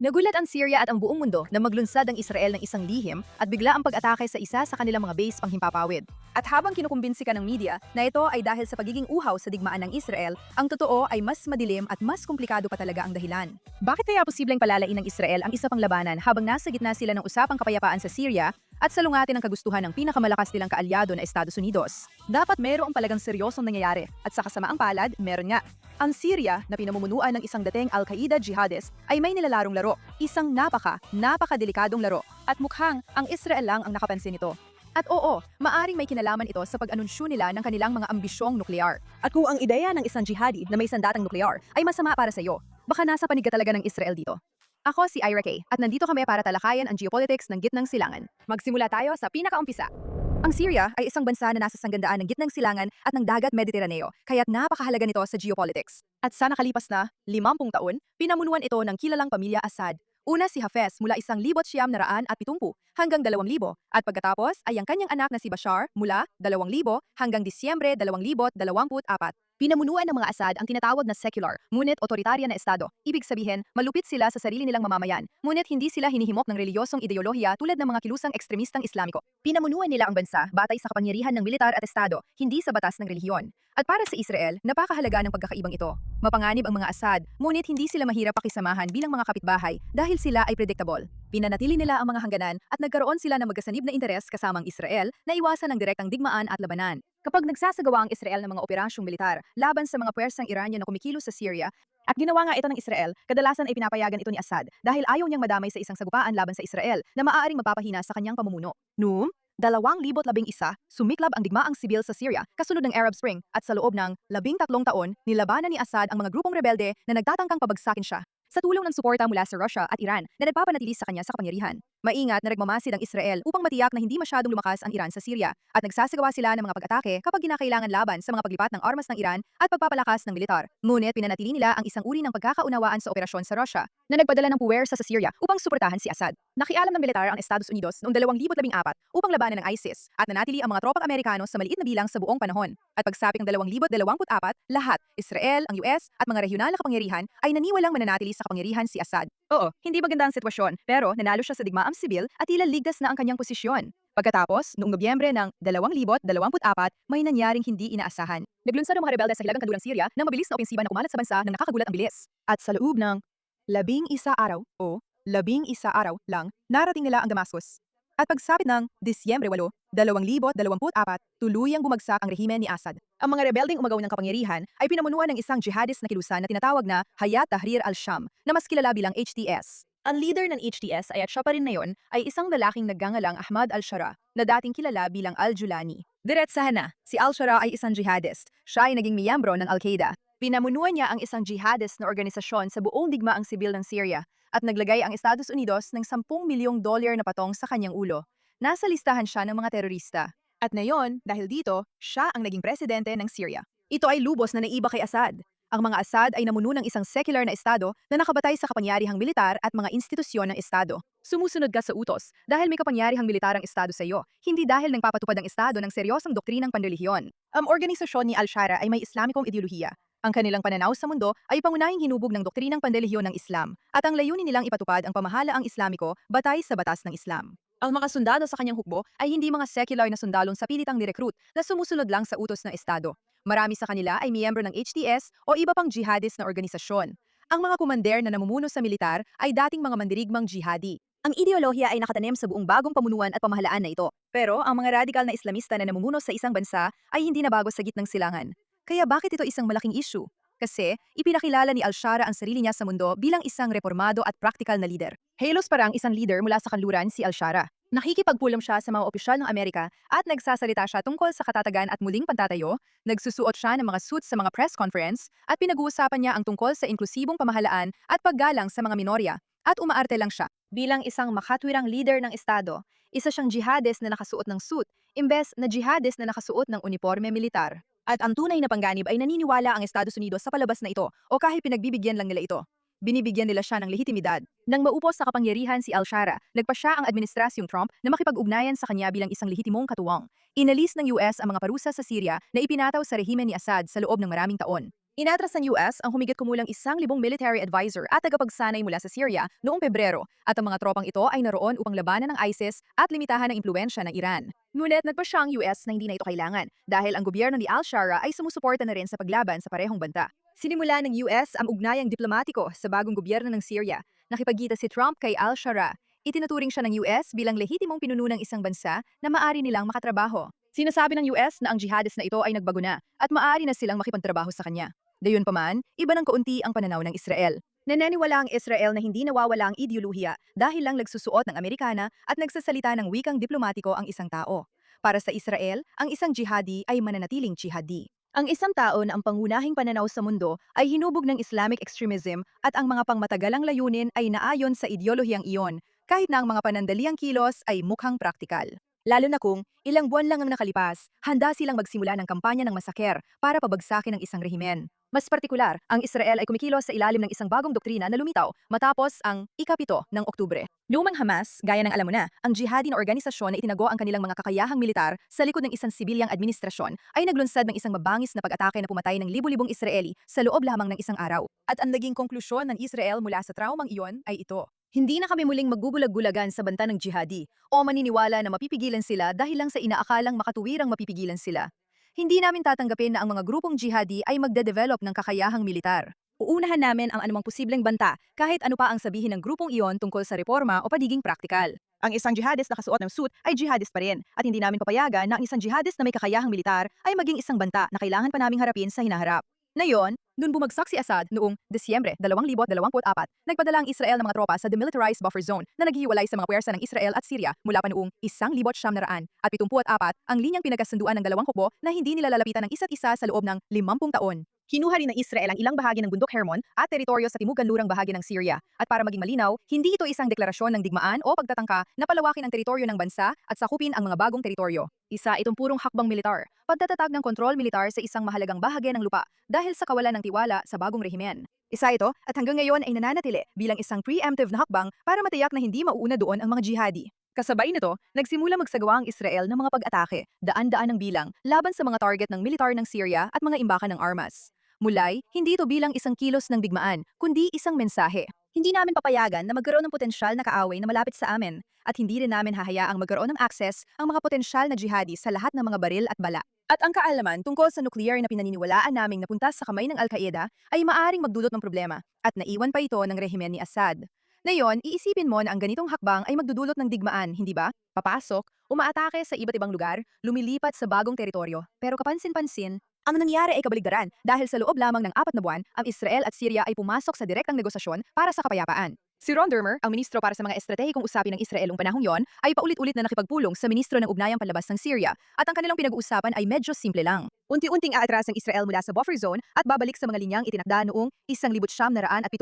Nagulat ang Syria at ang buong mundo na maglunsad ang Israel ng isang lihim at bigla ang pag-atake sa isa sa kanilang mga base panghimpapawid. At habang kinukumbinsi ka ng media na ito ay dahil sa pagiging uhaw sa digmaan ng Israel, ang totoo ay mas madilim at mas komplikado pa talaga ang dahilan. Bakit kaya posibleng palalain ng Israel ang isa pang labanan habang nasa gitna sila ng usapang kapayapaan sa Syria at salungatin ang kagustuhan ng pinakamalakas nilang kaalyado na Estados Unidos? Dapat mayroong palagang seryosong nangyayari at sa kasamaang palad, meron nga. Ang Syria na pinamumunuan ng isang dating Al-Qaeda jihadist ay may nilalarong laro, isang napakadelikadong laro at mukhang ang Israel lang ang nakapansin nito. At oo, maaring may kinalaman ito sa pag-anunsyo nila ng kanilang mga ambisyong nuklear. At kung ang ideya ng isang jihadi na may sandatang nuklear ay masama para sa iyo, baka nasa panig ka talaga ng Israel dito. Ako si Ira Kay at nandito kami para talakayan ang geopolitics ng gitnang silangan. Magsimula tayo sa pinakaumpisa. Ang Syria ay isang bansa na nasa sanggandaan ng gitnang silangan at ng dagat Mediteraneo, kaya't napakahalaga nito sa geopolitics. At sa nakalipas na 50 taon, pinamunuan ito ng kilalang pamilya Assad. Una si Hafez mula 1970 hanggang 2000 at pagkatapos ay ang kanyang anak na si Bashar mula 2000 hanggang Disyembre 2024. Pinamunuan ng mga Assad ang tinatawag na secular, ngunit otoritarya na estado. Ibig sabihin, malupit sila sa sarili nilang mamamayan, ngunit hindi sila hinihimok ng reliyosong ideolohiya tulad ng mga kilusang ekstremistang Islamiko. Pinamunuan nila ang bansa batay sa kapangyarihan ng militar at estado, hindi sa batas ng relihiyon. At para sa Israel, napakahalaga ng pagkakaibang ito. Mapanganib ang mga Assad, ngunit hindi sila mahirap pakisamahan bilang mga kapitbahay dahil sila ay predictable. Pinanatili nila ang mga hangganan at nagkaroon sila ng magkasanib na interes kasamang Israel na iwasan ang direktang digmaan at labanan. Kapag nagsasagawa ang Israel ng mga operasyong militar laban sa mga puwersang Iranian na kumikilos sa Syria, at ginawa nga ito ng Israel, kadalasan ay pinapayagan ito ni Assad dahil ayaw niyang madamay sa isang sagupaan laban sa Israel na maaaring magpapahina sa kanyang pamumuno. Noong 2011, sumiklab ang digmaang sibil sa Syria kasunod ng Arab Spring at sa loob ng 13 taon, nilabanan ni Assad ang mga grupong rebelde na nagtatangkang pabagsakin siya sa tulong ng suporta mula sa Russia at Iran na nagpapanatili sa kanya sa kapangyarihan. Maingat na nagmamasid ang Israel upang matiyak na hindi masyadong lumakas ang Iran sa Syria at nagsasagawa sila ng mga pag-atake kapag ginakailangan laban sa mga paglipat ng armas ng Iran at pagpapalakas ng militar. Ngunit pinanatili nila ang isang uri ng pagkakaunawaan sa operasyon sa Russia na nagpadala ng puwersa sa Syria upang suportahan si Assad. Nakialam ng militar ang Estados Unidos noong 2014 upang labanan ng ISIS at nanatili ang mga tropang Amerikano sa maliit na bilang sa buong panahon. At pagsapit ng 2024, lahat, Israel, ang US at mga regional na kapangyarihan ay naniwalang mananatili sa kapangyarihan si Assad. Oo, hindi maganda ang sitwasyon, pero nanalo siya sa digmaang sibil at tila ligtas na ang kanyang posisyon. Pagkatapos, noong Nobyembre ng 2024, may nangyaring hindi inaasahan. Naglunsad ang mga rebelde sa hilagang kanlurang Syria ng mabilis na opensiba na kumalat sa bansa ng nakakagulat ang bilis. At sa loob ng 11 araw lang, narating nila ang Damascus. At pagsapit ng Disyembre 8, 2024, tuluyang bumagsak ang rehimen ni Assad. Ang mga rebeldeng umagaw ng kapangyarihan ay pinamunuan ng isang jihadist na kilusan na tinatawag na Hayat Tahrir al-Sham na mas kilala bilang HTS. Ang leader ng HTS ay at siya pa rin ngayon ay isang lalaking nagngangalang Ahmad al-Shara na dating kilala bilang al-Julani. Diretsahan na, si al-Shara ay isang jihadist. Siya ay naging miyembro ng Al-Qaeda. Pinamunuan niya ang isang jihadist na organisasyon sa buong digmaang sibil ng Syria at naglagay ang Estados Unidos ng $10 milyong na patong sa kanyang ulo. Nasa listahan siya ng mga terorista. At ngayon, dahil dito, siya ang naging presidente ng Syria. Ito ay lubos na naiba kay Assad. Ang mga Assad ay namuno ng isang secular na estado na nakabatay sa kapangyarihang militar at mga institusyon ng estado. Sumusunod ka sa utos dahil may kapangyarihang militar ang estado sa iyo, hindi dahil nagpapatupad ang estado ng seryosong doktrinang panrelihiyon. Ang organisasyon ni Al-Shara ay may Islamikong ideolohiya. Ang kanilang pananaw sa mundo ay pangunahing hinubog ng doktrinang panrelihiyon ng Islam at ang layunin nilang ipatupad ang pamahalaang Islamiko batay sa batas ng Islam. Ang mga sundalo sa kanyang hukbo ay hindi mga secular na sundalong sa pilitang nirecruit na sumusunod lang sa utos ng estado. Marami sa kanila ay miyembro ng HTS o iba pang jihadist na organisasyon. Ang mga kumander na namumuno sa militar ay dating mga mandirigmang jihadi. Ang ideolohiya ay nakatanim sa buong bagong pamunuan at pamahalaan na ito. Pero ang mga radikal na Islamista na namumuno sa isang bansa ay hindi nabago sa gitnang silangan. Kaya bakit ito isang malaking issue? Kasi ipinakilala ni al-Shara ang sarili niya sa mundo bilang isang reformado at praktikal na lider. Halos parang isang leader mula sa kanluran si al-Shara. Nakikipagpulong siya sa mga opisyal ng Amerika at nagsasalita siya tungkol sa katatagan at muling pantatayo, nagsusuot siya ng mga suits sa mga press conference at pinag-uusapan niya ang tungkol sa inklusibong pamahalaan at paggalang sa mga minorya. At umaarte lang siya. Bilang isang makatwirang leader ng estado, isa siyang jihadist na nakasuot ng suit, imbes na jihadist na nakasuot ng uniforme militar. At ang tunay na pangganib ay naniniwala ang Estados Unidos sa palabas na ito o kahit pinagbibigyan lang nila ito. Binibigyan nila siya ng lehitimidad. Nang maupos sa kapangyarihan si al-Shara, nagpa siya ang administrasyong Trump na makipag-ugnayan sa kanya bilang isang lehitimong katuwang. Inalis ng US ang mga parusa sa Syria na ipinataw sa rehimen ni Assad sa loob ng maraming taon. Inatras ng US ang humigit kumulang 1,000 military advisor at tagapagsanay mula sa Syria noong Pebrero at ang mga tropang ito ay naroon upang labanan ng ISIS at limitahan ang impluensya ng Iran. Ngunit nagpasya ang US na hindi na ito kailangan dahil ang gobyerno ni al-Shara ay sumusuporta na rin sa paglaban sa parehong banta. Sinimula ng US ang ugnayang diplomatiko sa bagong gobyerno ng Syria. Nakipagkita si Trump kay al-Shara. Itinuturing siya ng US bilang lehitimong pinuno ng isang bansa na maaari nilang makatrabaho. Sinasabi ng US na ang jihadist na ito ay nagbago na at maaari na silang makipagtrabaho sa kanya. Gayunpaman, iba ng kaunti ang pananaw ng Israel. Naniniwala ang Israel na hindi nawawala ang ideolohiya dahil lang nagsusuot ng Amerikana at nagsasalita ng wikang diplomatiko ang isang tao. Para sa Israel, ang isang jihadi ay mananatiling jihadi. Ang isang tao na ang pangunahing pananaw sa mundo ay hinubog ng Islamic extremism at ang mga pangmatagalang layunin ay naayon sa ideolohiyang iyon, kahit na ang mga panandaliang kilos ay mukhang praktikal. Lalo na kung ilang buwan lang ang nakalipas, handa silang magsimula ng kampanya ng masaker para pabagsakin ang isang rehimen. Mas partikular, ang Israel ay kumikilos sa ilalim ng isang bagong doktrina na lumitaw matapos ang ika-7 ng Oktubre. Lumang Hamas, gaya ng alam mo na, ang jihadi na organisasyon na itinago ang kanilang mga kakayahang militar sa likod ng isang sibilyang administrasyon ay naglunsad ng isang mabangis na pag-atake na pumatay ng libu-libong Israeli sa loob lamang ng isang araw. At ang naging konklusyon ng Israel mula sa traumang iyon ay ito. Hindi na kami muling maggugulag-gulagan sa banta ng jihadi o maniniwala na mapipigilan sila dahil lang sa inaakalang makatuwirang mapipigilan sila. Hindi namin tatanggapin na ang mga grupong jihadi ay magde-develop ng kakayahang militar. Uunahan namin ang anumang posibleng banta kahit ano pa ang sabihin ng grupong iyon tungkol sa reforma o pagiging praktikal. Ang isang jihadist na kasuot ng suit ay jihadist pa rin at hindi namin papayagan na ang isang jihadist na may kakayahang militar ay maging isang banta na kailangan pa naming harapin sa hinaharap. Ngayon, noon bumagsak si Assad noong Desyembre 2024, nagpadala ang Israel ng mga tropa sa demilitarized buffer zone na naghihiwalay sa mga puwersa ng Israel at Syria mula pa noong 1974 at 74 ang linyang pinagkasunduan ng dalawang hukbo na hindi nila lalapitan ng isa't isa sa loob ng 50 taon. Kinuha rin ng Israel ang ilang bahagi ng bundok Hermon at teritoryo sa timog-kanlurang bahagi ng Syria. At para maging malinaw, hindi ito isang deklarasyon ng digmaan o pagtatangka na palawakin ang teritoryo ng bansa at sakupin ang mga bagong teritoryo. Isa itong purong hakbang militar, pagtatatag ng kontrol militar sa isang mahalagang bahagi ng lupa dahil sa kawalan ng tiwala sa bagong rehimen. Isa ito at hanggang ngayon ay nananatili bilang isang preemptive na hakbang para matiyak na hindi mauuna doon ang mga jihadi. Kasabay nito, nagsimula magsagawa ang Israel ng mga pag-atake, daan-daan ng bilang, laban sa mga target ng militar ng Syria at mga imbakan ng armas. Mulay, hindi ito bilang isang kilos ng digmaan, kundi isang mensahe. Hindi namin papayagan na magkaroon ng potensyal na kaaway na malapit sa amin, at hindi rin namin hahayaang magkaroon ng access ang mga potensyal na jihadi sa lahat ng mga baril at bala. At ang kaalaman tungkol sa nuclear na pinaniniwalaan naming napunta sa kamay ng Al-Qaeda ay maaring magdulot ng problema, at naiwan pa ito ng rehimen ni Assad. Ngayon, iisipin mo na ang ganitong hakbang ay magdudulot ng digmaan, hindi ba? Papasok, umaatake sa iba't ibang lugar, lumilipat sa bagong teritoryo, pero kapansin-pansin, ang nangyari ay kabaligtaran dahil sa loob lamang ng 4 na buwan, ang Israel at Syria ay pumasok sa direktang negosasyon para sa kapayapaan. Si Ron Dermer, ang ministro para sa mga estratehikong usapin ng Israel noong panahong yon, ay paulit-ulit na nakipagpulong sa ministro ng Ugnayang Panlabas ng Syria at ang kanilang pinag-uusapan ay medyo simple lang. Unti-unting aatras ang Israel mula sa buffer zone at babalik sa mga linyang itinakda noong 1974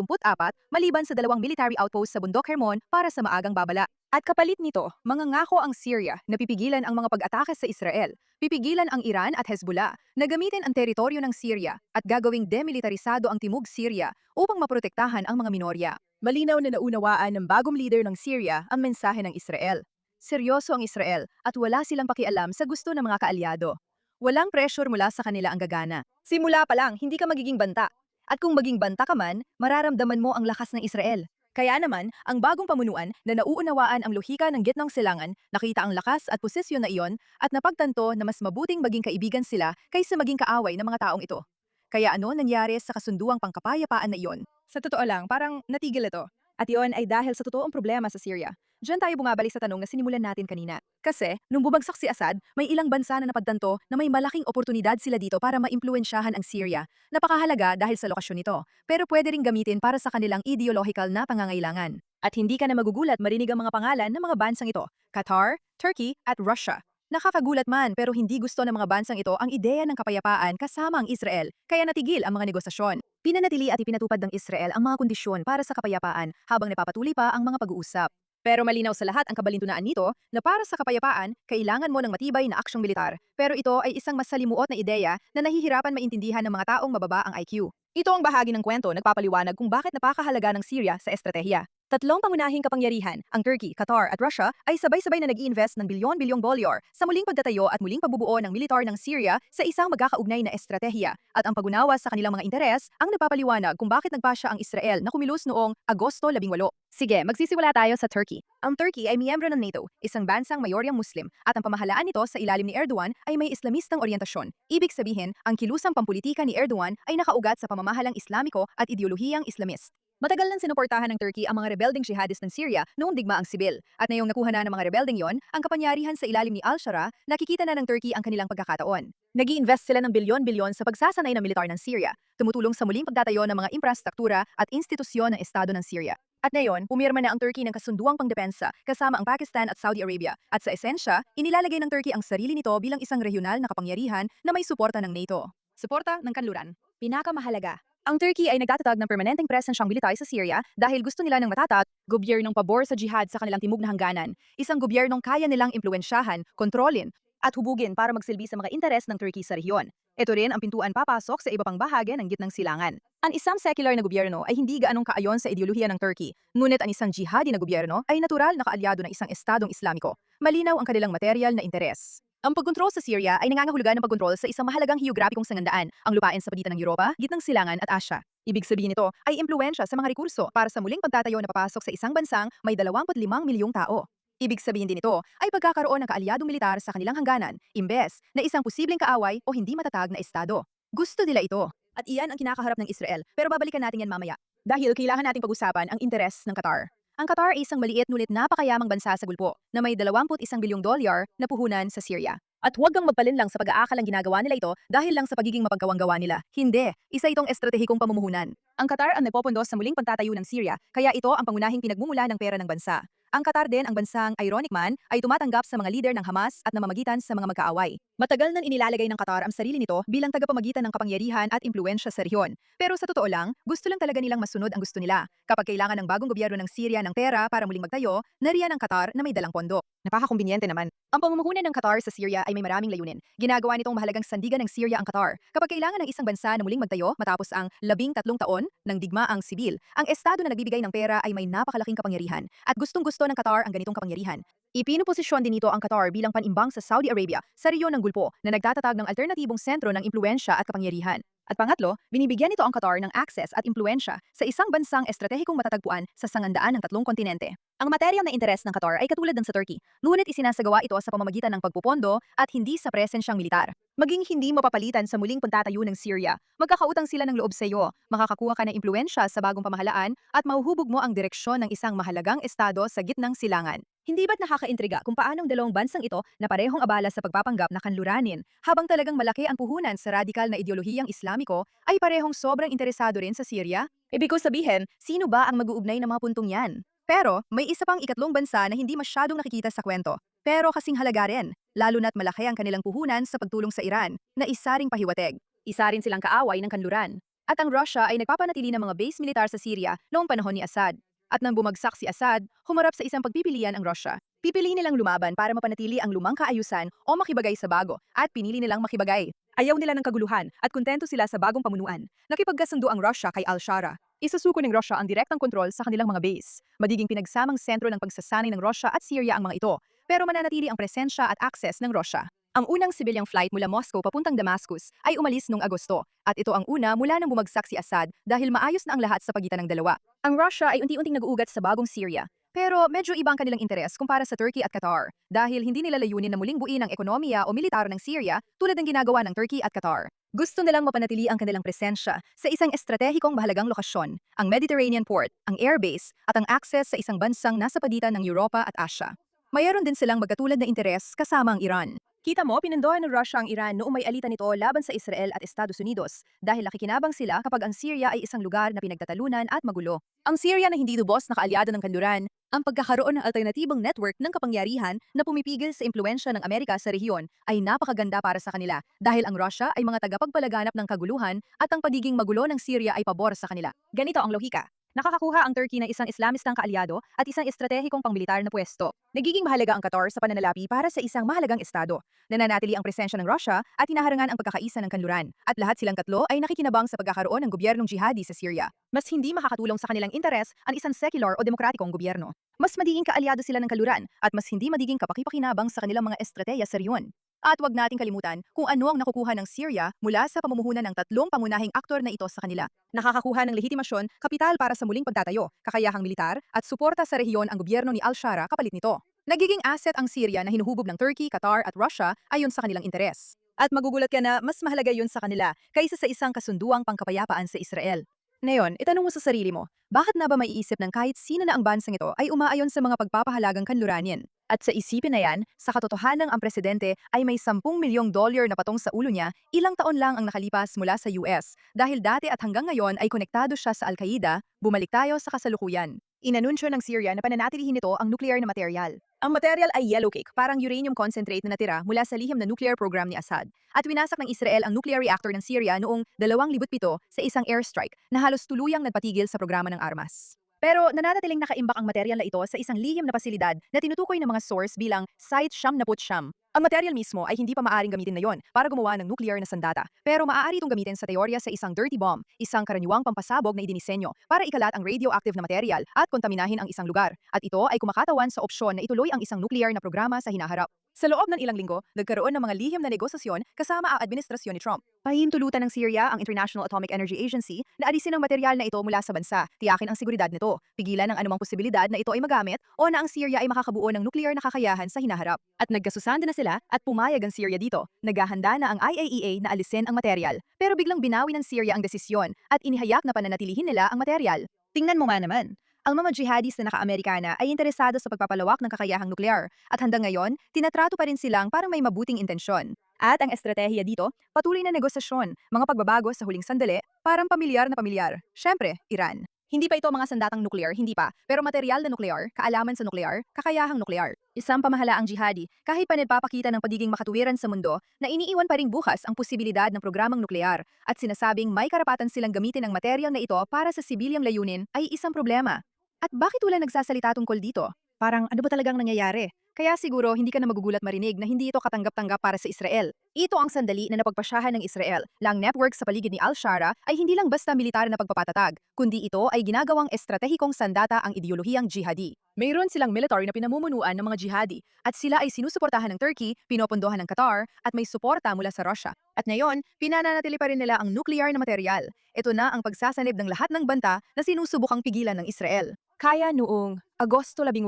maliban sa 2 military outposts sa bundok Hermon para sa maagang babala. At kapalit nito, mangangako ang Syria na pipigilan ang mga pag-atake sa Israel, pipigilan ang Iran at Hezbollah na gamitin ang teritoryo ng Syria at gagawing demilitarisado ang timog Syria upang maprotektahan ang mga minorya. Malinaw na naunawaan ng bagong leader ng Syria ang mensahe ng Israel. Seryoso ang Israel at wala silang pakialam sa gusto ng mga kaalyado. Walang pressure mula sa kanila ang gagana. Simula pa lang, hindi ka magiging banta. At kung maging banta ka man, mararamdaman mo ang lakas ng Israel. Kaya naman, ang bagong pamunuan na nauunawaan ang lohika ng gitnang silangan, nakita ang lakas at posisyon na iyon at napagtanto na mas mabuting maging kaibigan sila kaysa maging kaaway ng mga taong ito. Kaya ano nangyari sa kasunduang pangkapayapaan na iyon? Sa totoo lang, parang natigil ito. At iyon ay dahil sa totoong problema sa Syria. Diyan tayo bumabalik sa tanong na sinimulan natin kanina. Kasi, nung bumagsak si Assad, may ilang bansa na napagtanto na may malaking oportunidad sila dito para maimpluwensyahan ang Syria. Napakahalaga dahil sa lokasyon nito, pero pwede ring gamitin para sa kanilang ideological na pangangailangan. At hindi ka na magugulat marinig ang mga pangalan ng mga bansang ito, Qatar, Turkey, at Russia. Nakakagulat man pero hindi gusto ng mga bansang ito ang ideya ng kapayapaan kasama ang Israel, kaya natigil ang mga negosasyon. Pinanatili at ipinatupad ng Israel ang mga kondisyon para sa kapayapaan habang napapatuloy pa ang mga pag-uusap. Pero malinaw sa lahat ang kabalintunaan nito na para sa kapayapaan, kailangan mo ng matibay na aksyong militar. Pero ito ay isang masalimuot na ideya na nahihirapan maintindihan ng mga taong mababa ang IQ. Ito ang bahagi ng kwento nagpapaliwanag kung bakit napakahalaga ng Syria sa estratehiya. Tatlong pangunahing kapangyarihan, ang Turkey, Qatar at Russia, ay sabay-sabay na nag-i-invest ng bilyon-bilyong dolyar sa muling pagtatayo at muling pagbubuo ng militar ng Syria sa isang magkakaugnay na estratehiya. At ang pag-unawa sa kanilang mga interes ang nagpapaliwanag kung bakit nagpasya ang Israel na kumilos noong Agosto 18. Sige, magsisimula tayo sa Turkey. Ang Turkey ay miyembro ng NATO, isang bansang mayoryang Muslim, at ang pamahalaan nito sa ilalim ni Erdogan ay may Islamistang oryentasyon. Ibig sabihin, ang kilusang pampulitika ni Erdogan ay nakaugat sa pamamahalang Islamiko at ideolohiyang Islamist. Matagal nang sinuportahan ng Turkey ang mga rebelding jihadist ng Syria noong digmaang sibil. At ngayong nakuha na ng mga rebelding yon ang kapangyarihan sa ilalim ni al-Shara, nakikita na ng Turkey ang kanilang pagkakataon. Nag-i-invest sila ng bilyon-bilyon sa pagsasanay ng militar ng Syria, tumutulong sa muling pagtatayo ng mga infrastruktura at institusyon ng Estado ng Syria. At ngayon, pumirma na ang Turkey ng kasunduang pangdepensa kasama ang Pakistan at Saudi Arabia. At sa esensya, inilalagay ng Turkey ang sarili nito bilang isang regional na kapangyarihan na may suporta ng NATO. Suporta ng kanluran. Pinakamahalaga. Ang Turkey ay nagtatatag ng permanenteng presensyang militar sa Syria dahil gusto nila ng matatag, gobyernong pabor sa jihad sa kanilang timog na hangganan, isang gobyernong kaya nilang impluwensyahan, kontrolin, at hubugin para magsilbi sa mga interes ng Turkey sa rehiyon. Ito rin ang pintuan papasok sa iba pang bahagi ng gitnang silangan. Ang isang secular na gobyerno ay hindi gaanong kaayon sa ideolohiya ng Turkey, ngunit ang isang jihadi na gobyerno ay natural na kaalyado ng isang estadong Islamiko. Malinaw ang kanilang material na interes. Ang pagkontrol sa Syria ay nangangahulugan ng pagkontrol sa isang mahalagang heograpikong sangandaan, ang lupain sa pagitan ng Europa, gitnang silangan at Asya. Ibig sabihin nito ay impluwensya sa mga rekurso para sa muling pagtatayo na papasok sa isang bansang may 25 milyong tao. Ibig sabihin din ito ay pagkakaroon ng kaalyadong militar sa kanilang hangganan, imbes na isang posibleng kaaway o hindi matatag na estado. Gusto nila ito. At iyan ang kinakaharap ng Israel, pero babalikan natin yan mamaya. Dahil kailangan nating pag-usapan ang interes ng Qatar. Ang Qatar ay isang maliit ngunit napakayamang bansa sa Gulpo na may 21 bilyong dolyar na puhunan sa Syria. At huwag kang magpalinlang sa pag-aakalang ginagawa nila ito dahil lang sa pagiging mapagkawang-gawa nila. Hindi, isa itong estratehikong pamumuhunan. Ang Qatar ang nagpopondo sa muling pagtatayo ng Syria, kaya ito ang pangunahing pinagmumula ng pera ng bansa. Ang Qatar din ang bansang, ironic man, ay tumatanggap sa mga lider ng Hamas at namamagitan sa mga magkaaway. Matagal nang inilalagay ng Qatar ang sarili nito bilang tagapamagitan ng kapangyarihan at impluwensya sa rehiyon. Pero sa totoo lang, gusto lang talaga nilang masunod ang gusto nila. Kapag kailangan ng bagong gobyerno ng Syria ng pera para muling magtayo, nariyan ang Qatar na may dalang pondo. Napakakumbinyente naman. Ang pamumuhunan ng Qatar sa Syria ay may maraming layunin. Ginagawa nitong mahalagang sandigan ng Syria ang Qatar. Kapag kailangan ng isang bansa na muling magtayo matapos ang 13 taon ng digmaang sibil, ang estado na nagbibigay ng pera ay may napakalaking kapangyarihan. At gustong-gusto ng Qatar ang ganitong kapangyarihan. Ipinuposisyon din nito ang Qatar bilang panimbang sa Saudi Arabia sa rehiyon ng Gulpo na nagtatatag ng alternatibong sentro ng impluwensya at kapangyarihan. At pangatlo, binibigyan nito ang Qatar ng access at impluwensya sa isang bansang estratehikong matatagpuan sa sangandaan ng 3 kontinente. Ang materyal na interes ng Qatar ay katulad ng sa Turkey, ngunit isinasagawa ito sa pamamagitan ng pagpupondo at hindi sa presensyang militar. Maging hindi mapapalitan sa muling pagtatayo ng Syria, magkakautang sila ng loob sa iyo, makakakuha ka ng impluwensya sa bagong pamahalaan at mahuhubog mo ang direksyon ng isang mahalagang estado sa gitnang silangan. Hindi ba't nakakaintriga kung paanong dalawang bansang ito na parehong abala sa pagpapanggap na kanluranin, habang talagang malaki ang puhunan sa radikal na ideolohiyang Islamiko, ay parehong sobrang interesado rin sa Syria? Ibig ko sabihin, sino ba ang mag-uugnay ng mga puntong yan? Pero may isa pang ikatlong bansa na hindi masyadong nakikita sa kwento, pero kasing halaga rin, lalo na't malaki ang kanilang puhunan sa pagtulong sa Iran, na isa ring pahiwatig. Isa rin silang kaaway ng kanluran. At ang Russia ay nagpapanatili ng mga base militar sa Syria noong panahon ni Assad. At nang bumagsak si Assad, humarap sa isang pagpipilian ang Russia. Pipiliin nilang lumaban para mapanatili ang lumang kaayusan o makibagay sa bago, at pinili nilang makibagay. Ayaw nila ng kaguluhan at kontento sila sa bagong pamunuan. Nakipagkasundo ang Russia kay al-Shara. Isasuko ng Russia ang direktang kontrol sa kanilang mga base. Magiging pinagsamang sentro ng pagsasanay ng Russia at Syria ang mga ito, pero mananatili ang presensya at access ng Russia. Ang unang sibilyang flight mula Moscow papuntang Damascus ay umalis noong Agosto, at ito ang una mula nang bumagsak si Assad dahil maayos na ang lahat sa pagitan ng dalawa. Ang Russia ay unti-unting nag-uugat sa bagong Syria, pero medyo ibang kanilang interes kumpara sa Turkey at Qatar dahil hindi nila layunin na muling buuin ang ekonomiya o militar ng Syria tulad ng ginagawa ng Turkey at Qatar. Gusto nilang mapanatili ang kanilang presensya sa isang estratehikong mahalagang lokasyon, ang Mediterranean port, ang airbase, at ang access sa isang bansang nasa pagitan ng Europa at Asya. Mayroon din silang magkatulad na interes kasama ang Iran. Kita mo, pinandohan ng Russia ang Iran noong may alitan nito laban sa Israel at Estados Unidos dahil nakikinabang sila kapag ang Syria ay isang lugar na pinagtatalunan at magulo. Ang Syria na hindi lubos na kaalyado ng kanluran, ang pagkakaroon ng alternatibong network ng kapangyarihan na pumipigil sa impluwensya ng Amerika sa rehiyon ay napakaganda para sa kanila dahil ang Russia ay mga tagapagpalaganap ng kaguluhan at ang pagiging magulo ng Syria ay pabor sa kanila. Ganito ang lohika. Nakakakuha ang Turkey ng isang Islamistang kaalyado at isang estratehikong pangmilitar na pwesto. Nagiging mahalaga ang Qatar sa pananalapi para sa isang mahalagang estado. Nananatili ang presensya ng Russia at hinaharangan ang pagkakaisa ng kanluran. At lahat silang tatlo ay nakikinabang sa pagkakaroon ng gobyernong jihadi sa Syria. Mas hindi makakatulong sa kanilang interes ang isang secular o demokratikong gobyerno. Mas magiging kaalyado sila ng kanluran at mas hindi magiging kapakipakinabang sa kanilang mga estratehiya sa riyon. At wag nating kalimutan kung ano ang nakukuha ng Syria mula sa pamumuhunan ng tatlong pangunahing aktor na ito sa kanila. Nakakakuha ng legitimasyon, kapital para sa muling pagtatayo, kakayahang militar, at suporta sa rehiyon ang gobyerno ni al-Shara kapalit nito. Nagiging asset ang Syria na hinuhubog ng Turkey, Qatar at Russia ayon sa kanilang interes. At magugulat ka na mas mahalaga yun sa kanila kaysa sa isang kasunduang pangkapayapaan sa Israel. Ngayon, itanong mo sa sarili mo, bakit na ba maiisip ng kahit sino na ang bansang ito ay umaayon sa mga pagpapahalagang kanluranin? At sa isipin na yan, sa katotohanan ang presidente ay may $10 milyong na patong sa ulo niya, ilang taon lang ang nakalipas mula sa US. Dahil dati at hanggang ngayon ay konektado siya sa Al-Qaeda, bumalik tayo sa kasalukuyan. Inanunsyo ng Syria na pananatilihin nito ang nuclear na material. Ang material ay yellow cake, parang uranium concentrate na natira mula sa lihim na nuclear program ni Assad. At winasak ng Israel ang nuclear reactor ng Syria noong 2007 sa isang airstrike na halos tuluyang nagpatigil sa programa ng armas. Pero nananatiling nakaimbak ang material na ito sa isang lihim na pasilidad na tinutukoy ng mga source bilang Site Siyam na Putsyam. Ang material mismo ay hindi pa maaaring gamitin ngayon para gumawa ng nuclear na sandata, pero maaari itong gamitin sa teorya sa isang dirty bomb, isang karaniwang pampasabog na idinisenyo para ikalat ang radioactive na material at kontaminahin ang isang lugar. At ito ay kumakatawan sa opsyon na ituloy ang isang nuclear na programa sa hinaharap. Sa loob ng ilang linggo, nagkaroon ng mga lihim na negosasyon kasama ang administrasyon ni Trump. Pahintulutan ng Syria ang International Atomic Energy Agency na alisin ang material na ito mula sa bansa, tiyakin ang seguridad nito, pigilan ang anumang posibilidad na ito ay magamit o na ang Syria ay makakabuo ng nuclear na kakayahan sa hinaharap. At nagkasusanda na sila at pumayag ang Syria dito. Naghahanda na ang IAEA na alisin ang material. Pero biglang binawi ng Syria ang desisyon at inihayak na pananatilihin nila ang material. Tingnan mo nga naman. Ang mga jihadis na naka-Amerikana ay interesado sa pagpapalawak ng kakayahang nuklear at hanggang ngayon, tinatrato pa rin silang parang may mabuting intensyon. At ang estratehiya dito, patuloy na negosasyon, mga pagbabago sa huling sandali, parang pamilyar na pamilyar. Siyempre, Iran. Hindi pa ito mga sandatang nuklear, hindi pa, pero material na nuklear, kaalaman sa nuklear, kakayahang nuklear. Isang pamahalaang jihadi, kahit pa nagpapakita ng pagiging makatuwiran sa mundo, na iniiwan pa ring bukas ang posibilidad ng programang nuklear at sinasabing may karapatan silang gamitin ang material na ito para sa sibilyang layunin ay isang problema. At bakit wala nagsasalita tungkol dito? Parang ano ba talagang nangyayari? Kaya siguro hindi ka na magugulat marinig na hindi ito katanggap-tanggap para sa Israel. Ito ang sandali na napagpasyahan ng Israel na ang network sa paligid ni al-Shara ay hindi lang basta militar na pagpapatatag, kundi ito ay ginagawang estratehikong sandata ang ideolohiyang jihadi. Mayroon silang military na pinamumunuan ng mga jihadi at sila ay sinusuportahan ng Turkey, pinopondohan ng Qatar at may suporta mula sa Russia. At ngayon, pinananatili pa rin nila ang nuclear na material. Ito na ang pagsasanib ng lahat ng banta na sinusubukang pigilan ng Israel. Kaya noong Agosto 18,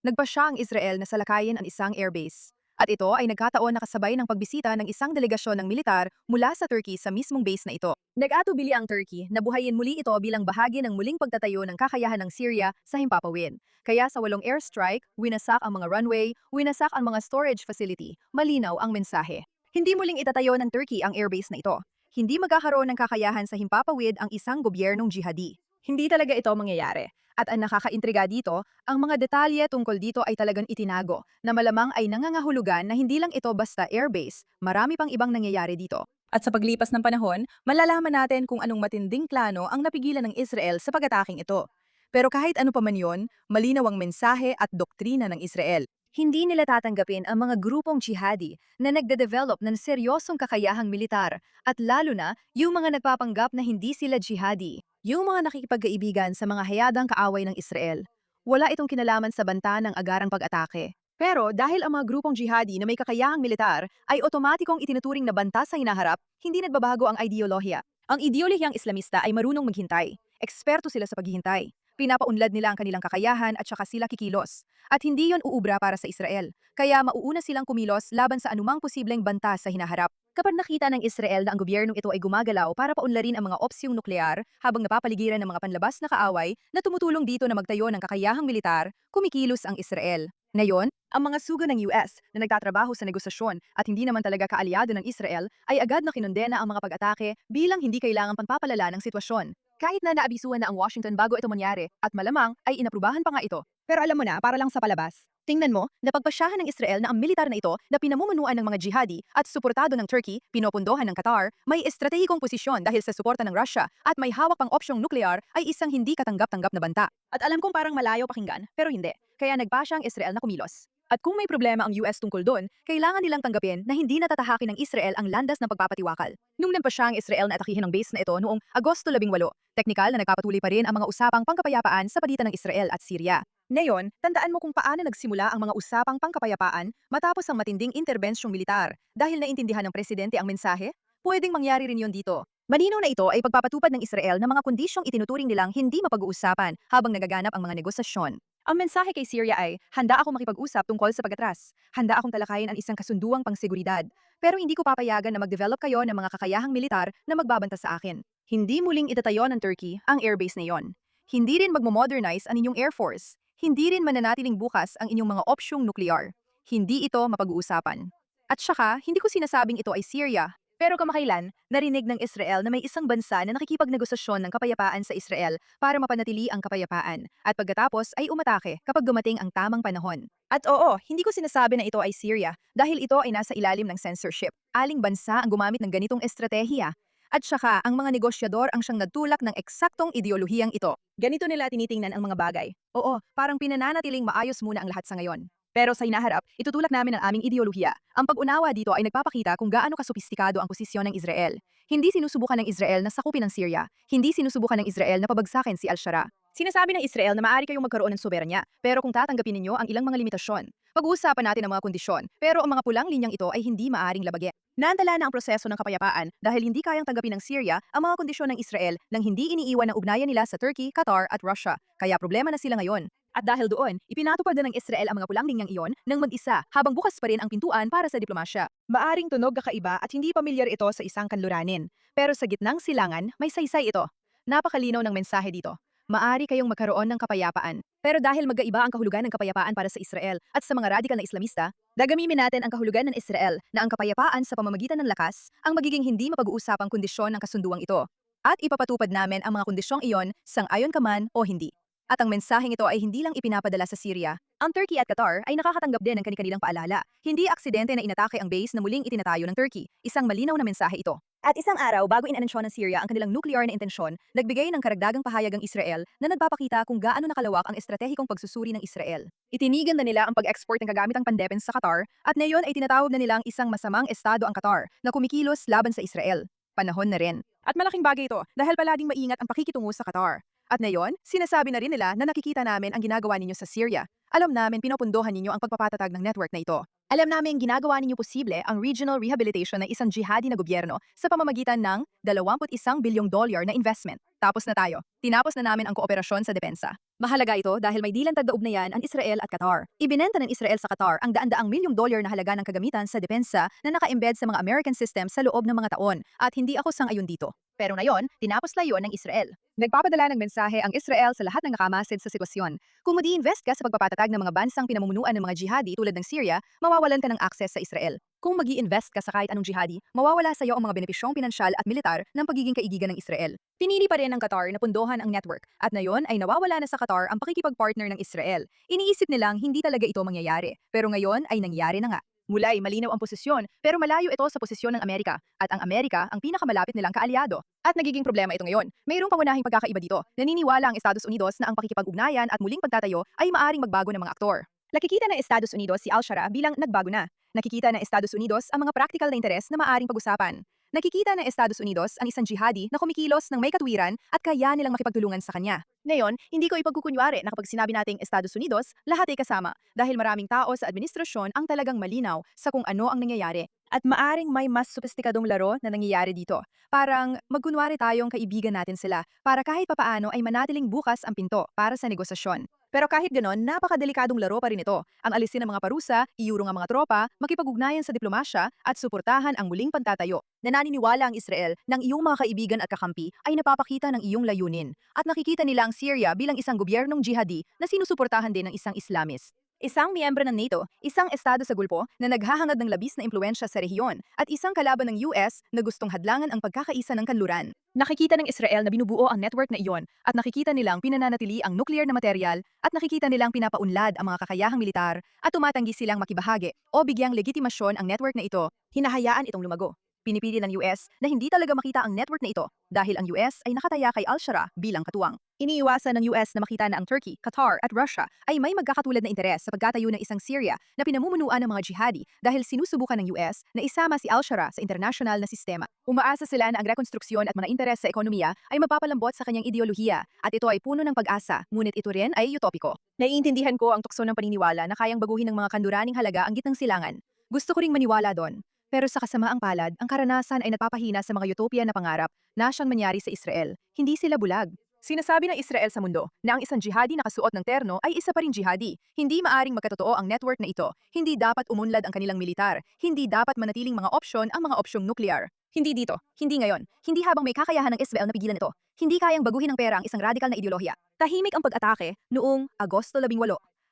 nagpasya ang Israel na salakayin ang isang airbase. At ito ay nagkataon na kasabay ng pagbisita ng isang delegasyon ng militar mula sa Turkey sa mismong base na ito. Nag-atubili ang Turkey na buhayin muli ito bilang bahagi ng muling pagtatayo ng kakayahan ng Syria sa himpapawid. Kaya sa 8 airstrike, winasak ang mga runway, winasak ang mga storage facility. Malinaw ang mensahe. Hindi muling itatayo ng Turkey ang airbase na ito. Hindi magkakaroon ng kakayahan sa himpapawid ang isang gobyernong jihadi. Hindi talaga ito mangyayari. At ang nakakaintriga dito, ang mga detalye tungkol dito ay talagang itinago, na malamang ay nangangahulugan na hindi lang ito basta airbase, marami pang ibang nangyayari dito. At sa paglipas ng panahon, malalaman natin kung anong matinding plano ang napigilan ng Israel sa pag-ataking ito. Pero kahit ano pa man yon, malinaw ang mensahe at doktrina ng Israel. Hindi nila tatanggapin ang mga grupong jihadi na nagde-develop ng seryosong kakayahang militar at lalo na yung mga nagpapanggap na hindi sila jihadi. Yung mga nakikipagkaibigan sa mga hayadang kaaway ng Israel. Wala itong kinalaman sa banta ng agarang pag-atake. Pero dahil ang mga grupong jihadi na may kakayahang militar ay otomatikong itinuturing na banta sa hinaharap, hindi nagbabago ang ideolohiya. Ang ideolohiyang Islamista ay marunong maghintay. Eksperto sila sa paghihintay. Pinapaunlad nila ang kanilang kakayahan at saka sila kikilos. At hindi yon uubra para sa Israel. Kaya mauuna silang kumilos laban sa anumang posibleng banta sa hinaharap. Kapag nakita ng Israel na ang gobyernong ito ay gumagalaw para paunlarin ang mga opsyong nuklear habang napapaligiran ng mga panlabas na kaaway na tumutulong dito na magtayo ng kakayahang militar, kumikilos ang Israel. Ngayon, ang mga sugo ng US na nagtatrabaho sa negosasyon at hindi naman talaga kaalyado ng Israel ay agad na kinondena ang mga pag-atake bilang hindi kailangang pagpapalala ng sitwasyon. Kahit na naabisuhan na ang Washington bago ito mangyari, at malamang ay inaprubahan pa nga ito. Pero alam mo na, para lang sa palabas. Tingnan mo, napagpasyahan ng Israel na ang militar na ito na pinamumunuan ng mga jihadi at suportado ng Turkey, pinopundohan ng Qatar, may estratehikong posisyon dahil sa suporta ng Russia at may hawak pang opsyong nuklear ay isang hindi katanggap-tanggap na banta. At alam kong parang malayo pakinggan, pero hindi. Kaya nagpasya ang Israel na kumilos. At kung may problema ang US tungkol doon, kailangan nilang tanggapin na hindi natatahakin ng Israel ang landas ng pagpapatiwakal. Nung nagpasya ang Israel na atakihin ang base na ito noong Agosto 18, teknikal na nagpapatuloy pa rin ang mga usapang pangkapayapaan sa pagitan ng Israel at Syria. Ngayon, tandaan mo kung paano nagsimula ang mga usapang pangkapayapaan matapos ang matinding interbensyong militar. Dahil naintindihan ng presidente ang mensahe, pwedeng mangyari rin yon dito. Malinaw na ito ay pagpapatupad ng Israel ng mga kondisyong itinuturing nilang hindi mapag-uusapan habang nagaganap ang mga negosasyon. Ang mensahe kay Syria ay, handa akong makipag-usap tungkol sa pag-atras. Handa akong talakayin ang isang kasunduang pangseguridad. Pero hindi ko papayagan na mag-develop kayo ng mga kakayahang militar na magbabanta sa akin. Hindi muling itatayo ng Turkey ang airbase na yon. Hindi rin magmo-modernize ang inyong air force. Hindi rin mananatiling bukas ang inyong mga opsyong nuklear. Hindi ito mapag-uusapan. At saka, hindi ko sinasabing ito ay Syria. Pero kamakailan, narinig ng Israel na may isang bansa na nakikipagnegosasyon ng kapayapaan sa Israel para mapanatili ang kapayapaan at pagkatapos ay umatake kapag dumating ang tamang panahon. At oo, hindi ko sinasabi na ito ay Syria dahil ito ay nasa ilalim ng censorship. Aling bansa ang gumamit ng ganitong estratehiya? At saka, ang mga negosyador ang siyang nagtulak ng eksaktong ideolohiyang ito. Ganito nila tinitingnan ang mga bagay. Oo, parang pinananatiling maayos muna ang lahat sa ngayon. Pero sa hinaharap, itutulak namin ang aming ideolohiya. Ang pag-unawa dito ay nagpapakita kung gaano kasophistikado ang posisyon ng Israel. Hindi sinusubukan ng Israel na sakupin ang Syria. Hindi sinusubukan ng Israel na pabagsakin si al-Shara. Sinasabi ng Israel na maaari kayong magkaroon ng soberanya, pero kung tatanggapin ninyo ang ilang mga limitasyon. Pag-uusapan natin ang mga kondisyon, pero ang mga pulang linyang ito ay hindi maaring labagin. Naantala na ang proseso ng kapayapaan dahil hindi kayang tanggapin ng Syria ang mga kondisyon ng Israel nang hindi iniiwan ng ugnayan nila sa Turkey, Qatar at Russia. Kaya problema na sila ngayon. At dahil doon, ipinatupad na ng Israel ang mga pulang linyang iyon nang mag-isa habang bukas pa rin ang pintuan para sa diplomasya. Maaring tunog kakaiba at hindi pamilyar ito sa isang kanluranin. Pero sa gitnang silangan, may saysay ito. Napakalinaw ng mensahe dito. Maari kayong magkaroon ng kapayapaan. Pero dahil magkaiba ang kahulugan ng kapayapaan para sa Israel at sa mga radikal na Islamista, gagamitin natin ang kahulugan ng Israel na ang kapayapaan sa pamamagitan ng lakas ang magiging hindi mapag-uusapang kondisyon ng kasunduang ito. At ipapatupad namin ang mga kondisyong iyon sang-ayon ka man o hindi. At ang mensaheng ito ay hindi lang ipinapadala sa Syria. Ang Turkey at Qatar ay nakakatanggap din ng kanilang paalala. Hindi aksidente na inatake ang base na muling itinatayo ng Turkey. Isang malinaw na mensahe ito. At isang araw bago inanunsyo ng Syria ang kanilang nuclear na intensyon, nagbigay ng karagdagang pahayag ang Israel na nagpapakita kung gaano nakalawak ang estratehikong pagsusuri ng Israel. Itinigan na nila ang pag-export ng kagamitang pandepens sa Qatar at ngayon ay tinatawag na nilang isang masamang estado ang Qatar na kumikilos laban sa Israel. Panahon na rin. At malaking bagay ito dahil palaging maingat ang pakikitungo sa Qatar. At ngayon, sinasabi na rin nila na nakikita namin ang ginagawa ninyo sa Syria. Alam namin pinopundohan ninyo ang pagpapatatag ng network na ito. Alam namin ginagawa ninyo posible ang regional rehabilitation ng isang jihadi na gobyerno sa pamamagitan ng $21 bilyong na investment. Tapos na tayo. Tinapos na namin ang kooperasyon sa depensa. Mahalaga ito dahil may dilan tagdaugnayan ang Israel at Qatar. Ibinenta ng Israel sa Qatar ang daan-daang milyong dolyar na halaga ng kagamitan sa depensa na naka-embed sa mga American system sa loob ng mga taon at hindi ako sang-ayon dito. Pero ngayon, tinapos na yon ng Israel. Nagpapadala ng mensahe ang Israel sa lahat ng nakamasid sa sitwasyon. Kung mag-i-invest ka sa pagpapatatag ng mga bansang pinamumunuan ng mga jihadi tulad ng Syria, mawawalan ka ng access sa Israel. Kung mag-i-invest ka sa kahit anong jihadi, mawawala sa iyo ang mga benepisyong pinansyal at militar ng pagiging kaibigan ng Israel. Pinili pa rin ng Qatar na pundohan ang network at ngayon ay nawawala na sa Qatar ang pakikipag-partner ng Israel. Iniisip nilang hindi talaga ito mangyayari, pero ngayon ay nangyari na nga. Mula ay malinaw ang posisyon, pero malayo ito sa posisyon ng Amerika, at ang Amerika ang pinakamalapit nilang kaalyado. At nagiging problema ito ngayon. Mayroong pangunahing pagkakaiba dito. Naniniwala ang Estados Unidos na ang pakikipag-ugnayan at muling pagtatayo ay maaring magbago ng mga aktor. Nakikita ng Estados Unidos si al-Shara bilang nagbago na. Nakikita ng Estados Unidos ang mga practical na interes na maaring pag-usapan. Nakikita ng Estados Unidos ang isang jihadi na kumikilos ng may katwiran at kaya nilang makipagtulungan sa kanya. Ngayon, hindi ko ipagkukunwari na kapag sinabi nating Estados Unidos, lahat ay kasama dahil maraming tao sa administrasyon ang talagang malinaw sa kung ano ang nangyayari. At maaring may mas sopistikadong laro na nangyayari dito. Parang magkunwari tayong kaibigan natin sila para kahit papaano ay manatiling bukas ang pinto para sa negosasyon. Pero kahit ganon, napakadelikadong laro pa rin ito. Ang alisin ng mga parusa, iurong ang mga tropa, makipag-ugnayan sa diplomasya at suportahan ang muling pagtatayo. Naniniwala ang Israel ng iyong mga kaibigan at kakampi ay napapakita ng iyong layunin at nakikita nila ang Syria bilang isang gobyernong jihadi na sinusuportahan din ng isang Islamist. Isang miyembro ng NATO, isang estado sa Gulpo na naghahangad ng labis na impluensya sa rehiyon, at isang kalaban ng US na gustong hadlangan ang pagkakaisa ng kanluran. Nakikita ng Israel na binubuo ang network na iyon at nakikita nilang pinananatili ang nuclear na material at nakikita nilang pinapaunlad ang mga kakayahang militar at tumatanggi silang makibahagi o bigyang legitimasyon ang network na ito, hinahayaan itong lumago. Pinipili ng US na hindi talaga makita ang network na ito dahil ang US ay nakataya kay Al-Shara bilang katuwang. Iniiwasan ng US na makita na ang Turkey, Qatar at Russia ay may magkakatulad na interes sa pagtatayo ng isang Syria na pinamumunuan ng mga jihadi dahil sinusubukan ng US na isama si Al-Shara sa internasyonal na sistema. Umaasa sila na ang rekonstruksyon at mga interes sa ekonomiya ay mapapalambot sa kanyang ideolohiya at ito ay puno ng pag-asa, ngunit ito rin ay utopiko. Naiintindihan ko ang tukso ng paniniwala na kayang baguhin ng mga kanluraning halaga ang gitnang silangan. Gusto ko ring maniwala doon. Pero sa kasamaang palad, ang karanasan ay nagpapahina sa mga utopia na pangarap na siyang mangyari sa Israel. Hindi sila bulag. Sinasabi ng Israel sa mundo na ang isang jihadi na kasuot ng terno ay isa pa rin jihadi. Hindi maaring magkatotoo ang network na ito. Hindi dapat umunlad ang kanilang militar. Hindi dapat manatiling mga opsyon ang mga opsyong nuklear. Hindi dito. Hindi ngayon. Hindi habang may kakayahan ng Israel na pigilan ito. Hindi kayang baguhin ng pera ang isang radikal na ideolohiya. Tahimik ang pag-atake noong Agosto 18.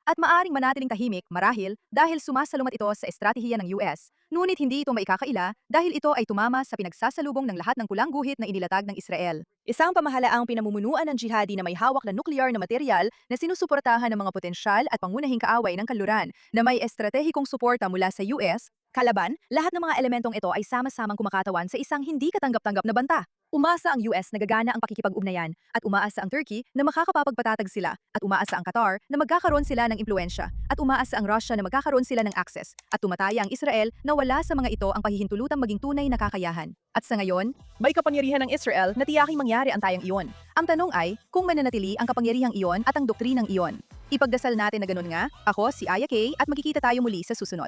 At maaring manatiling tahimik marahil dahil sumasalungat ito sa estratehiya ng US. Ngunit hindi ito maikakaila dahil ito ay tumama sa pinagsasalubong ng lahat ng kulangguhit na inilatag ng Israel. Isang pamahalaang pinamumunuan ng jihadi na may hawak na nuklear na material na sinusuportahan ng mga potensyal at pangunahing kaaway ng kanluran na may estratehikong suporta mula sa US. Kalaban, lahat ng mga elementong ito ay sama-samang kumakatawan sa isang hindi katanggap-tanggap na banta. Umasa ang US na gagana ang pakikipag-ugnayan at umaasa ang Turkey na makakapagpatatag sila at umaasa ang Qatar na magkakaroon sila ng impluensya at umaasa ang Russia na magkakaroon sila ng access at tumataya ang Israel na wala sa mga ito ang pahihintulutang maging tunay na kakayahan. At sa ngayon, may kapangyarihan ng Israel na tiyaking mangyari ang tayang iyon. Ang tanong ay kung mananatili ang kapangyarihang iyon at ang doktrinang iyon. Ipagdasal natin na ganun nga. Ako si Aya Kay at magkikita tayo muli sa susunod.